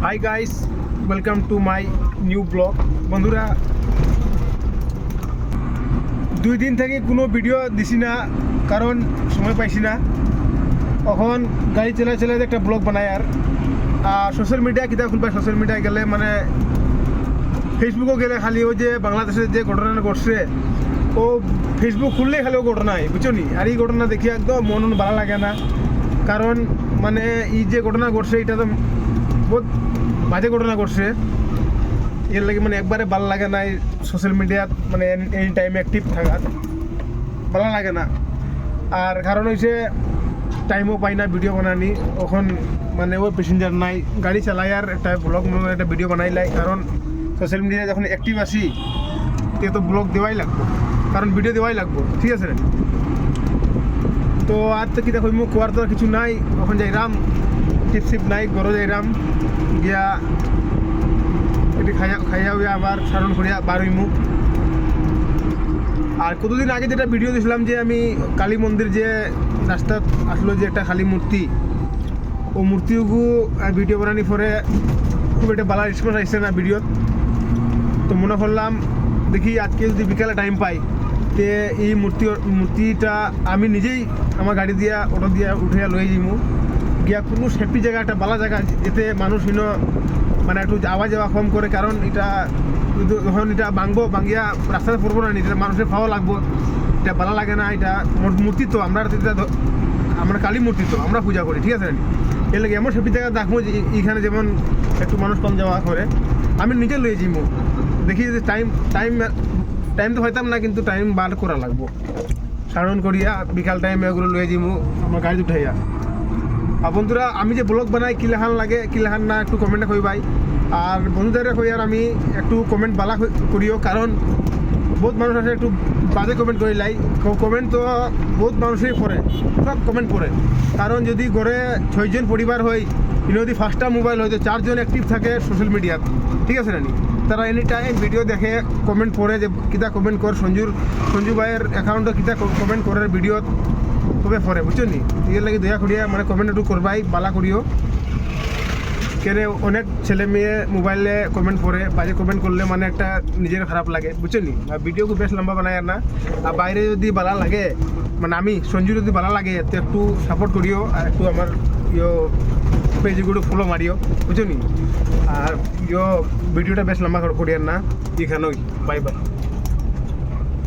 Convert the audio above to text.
Hi guys, welcome to my new blog. বন্ধুরা, 2 দিন থেকে কোনো ভিডিও দিছি না, কারণ সময় পাইছি না। এখন গাড়ি চালাই চালাই একটা ব্লগ বানাই। আর সোশ্যাল মিডিয়া কিতা খুলবা, সোশ্যাল মিডিয়া গেলে মানে ফেসবুকও গেলে খালি ওই যে বাংলাদেশের যে ঘটনা ঘটছে ও ফেসবুক খুললেই খালি ও ঘটনাই, বুঝছো নি। আর এই ঘটনা দেখি একদম মন ভালো লাগে না, কারণ মানে এই যে ঘটনা ঘটছে এটা তো বহুত বাজে ঘটনা ঘটছে। এর লাগে মানে একবারে ভালো লাগে না সোশ্যাল মিডিয়াত মানে এনি টাইম অ্যাক্টিভ থাকার, ভালো লাগে না। আর কারণ হয়েছে টাইমও পাই না ভিডিও বানানি। ওখন মানে ও প্যাসেঞ্জার নাই, গাড়ি চালাই আর একটা ব্লগ মনে একটা ভিডিও বানাইলাই। কারণ সোশ্যাল মিডিয়ায় যখন অ্যাক্টিভ আসি তে তো ব্লগ দেওয়াই লাগবো, কারণ ভিডিও দেওয়াই লাগবো, ঠিক আছে। তো আর তো কি দেখো মুখ কোয়ার তো আর কিছু নাই। ওখানে যাইরাম, টিপ নাই, গরো যাইরাম গিয়া এটি খাইয়া হইয়া আবার সারণ করিয়া বার হইমু। আর কতদিন আগে যেটা ভিডিও দিয়েছিলাম যে আমি কালী মন্দির যে রাস্তা আসলো যে একটা কালী মূর্তি, ও মূর্তিগু ভিডিও বানানি পরে খুব একটা ভালো রেসপন্স আসছে না ভিডিও। তো মনে করলাম দেখি আজকে যদি বিকালে টাইম পাই তে এই মূর্তিটা আমি নিজেই আমার গাড়ি দিয়া অটো দিয়া উঠে লয়ে যাইমু গিয়া কোনো সেফটি জায়গা, একটা ভালো জায়গা যেতে মানুষ মানে একটু আওয়া যাওয়া কম করে। কারণ এটা যখন এটা ভাঙিয়া রাস্তাতে পড়বো না, এটা মানুষের পাওয়া লাগবো, এটা ভালো লাগে না। এটা মূর্তি তো আমরা কালী মূর্তি তো আমরা পূজা করি, ঠিক আছে। এর লাগে এমন সেফটি জায়গা দেখবো যে এইখানে যেমন একটু মানুষ কম যাওয়া করে আমি নিজে লয়ে যাইমু। দেখি যে টাইম তো হইতাম না, কিন্তু টাইম বার করা লাগবো। সারণ করিয়া বিকাল টাইমে ওগুলো লয়ে যাইমু আমার গাড়ি উঠাইয়া। আর বন্ধুরা, আমি যে ব্লগ বানাই কি লেখান লাগে কি লেখান না একটু কমেন্টে কইবাই। আর বন্ধুদের কই আর আমি একটু কমেন্ট বালা করিও, কারণ বহুত মানুষ আছে একটু বাজে কমেন্ট করিলাই। কমেন্ট তো বহুত মানুষই পড়ে, সব কমেন্ট পড়ে। কারণ যদি ঘরে 6 জন পরিবার হয়, যদি 5টা মোবাইল হয় তো 4 জন অ্যাক্টিভ থাকে সোশ্যাল মিডিয়াত, ঠিক আছে নানি। তারা এনি টাইম ভিডিও দেখে কমেন্ট পড়ে যে কিতা কমেন্ট কর, সঞ্জু ভাইয়ের অ্যাকাউন্টে কিতা কমেন্ট করে ভিডিওত তবে পরে, বুঝছো নি। এর লাগে দয়া করিয়া মানে কমেন্ট একটু করবাই, বালা করিও। কেন অনেক ছেলে মেয়ে মোবাইলে কমেন্ট করে, বাজে কমেন্ট করলে মানে একটা নিজের খারাপ লাগে, বুঝছো নি। আর ভিডিও খুব বেশ লম্বা বানায় না। আর বাইরে যদি ভালো লাগে, মানে আমি সঞ্জু যদি ভালো লাগে তো একটু সাপোর্ট করিও, আর একটু আমার পেজগুলো ফলো মারিও, বুঝছো নি। আর ভিডিওটা বেশ লম্বা করিয়ার না। এখানেই বাই বাই।